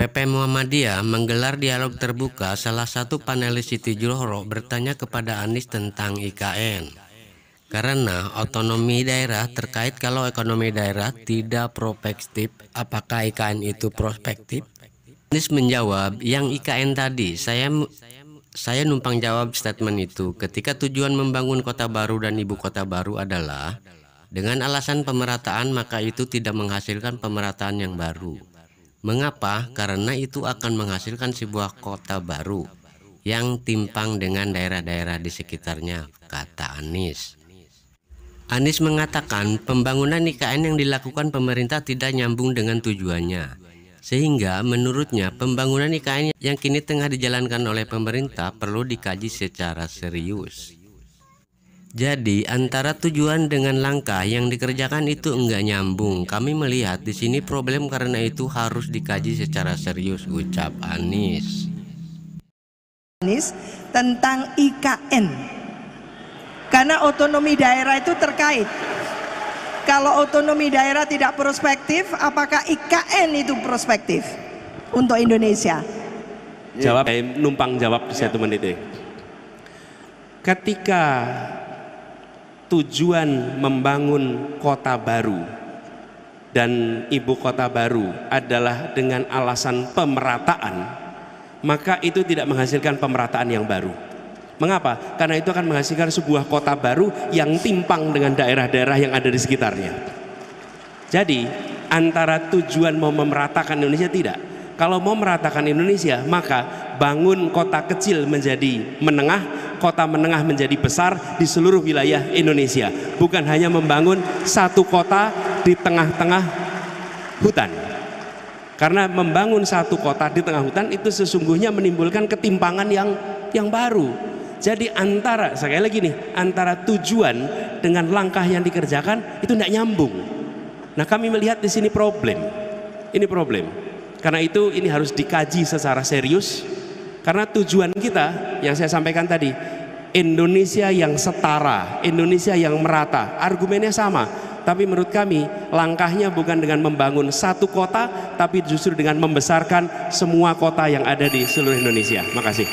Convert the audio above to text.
PP Muhammadiyah menggelar dialog terbuka. Salah satu panelis Siti Johro bertanya kepada Anies tentang IKN. Karena otonomi daerah terkait kalau ekonomi daerah tidak prospektif, apakah IKN itu prospektif? Anies menjawab, yang IKN tadi, saya numpang jawab statement itu. Ketika tujuan membangun kota baru dan ibu kota baru adalah dengan alasan pemerataan, maka itu tidak menghasilkan pemerataan yang baru. Mengapa? Karena itu akan menghasilkan sebuah kota baru yang timpang dengan daerah-daerah di sekitarnya, kata Anies. Anies mengatakan pembangunan IKN yang dilakukan pemerintah tidak nyambung dengan tujuannya. Sehingga menurutnya pembangunan IKN yang kini tengah dijalankan oleh pemerintah perlu dikaji secara serius. Jadi antara tujuan dengan langkah yang dikerjakan itu enggak nyambung. Kami melihat di sini problem, karena itu harus dikaji secara serius, ucap Anies. Tentang IKN, karena otonomi daerah itu terkait. Kalau otonomi daerah tidak prospektif, apakah IKN itu prospektif untuk Indonesia? Jawab, numpang jawab di 1 menit. Ketika tujuan membangun kota baru dan ibu kota baru adalah dengan alasan pemerataan, maka itu tidak menghasilkan pemerataan yang baru. Mengapa? Karena itu akan menghasilkan sebuah kota baru yang timpang dengan daerah-daerah yang ada di sekitarnya. Jadi antara tujuan mau memeratakan Indonesia, tidak. Kalau mau meratakan Indonesia, maka bangun kota kecil menjadi menengah, kota menengah menjadi besar di seluruh wilayah Indonesia. Bukan hanya membangun satu kota di tengah-tengah hutan. Karena membangun satu kota di tengah hutan itu sesungguhnya menimbulkan ketimpangan yang baru. Jadi sekali lagi nih, antara tujuan dengan langkah yang dikerjakan itu tidak nyambung. Nah, kami melihat di sini problem. Ini problem. Karena itu ini harus dikaji secara serius. Karena tujuan kita yang saya sampaikan tadi, Indonesia yang setara, Indonesia yang merata. Argumennya sama. Tapi menurut kami langkahnya bukan dengan membangun satu kota, tapi justru dengan membesarkan semua kota yang ada di seluruh Indonesia. Makasih.